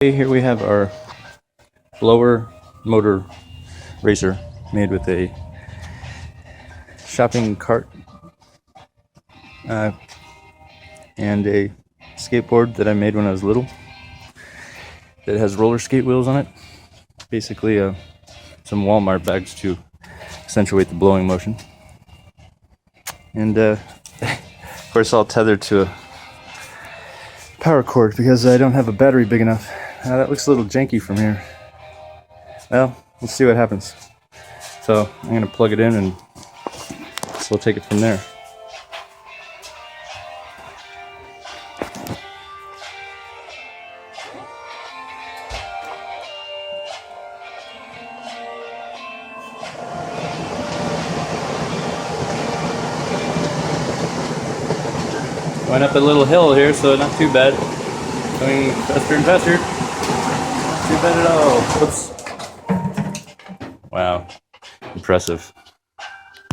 Okay, here we have our blower motor racer made with a shopping cart and a skateboard that I made when I was little that has roller skate wheels on it. Basically some Walmart bags to accentuate the blowing motion. And of course all tethered to a power cord because I don't have a battery big enough. That looks a little janky from here. Well, let's see what happens. So I'm going to plug it in and we'll take it from there. Going up a little hill here, so not too bad. Going faster and faster. Not too bad at all. Whoops. Wow. Impressive.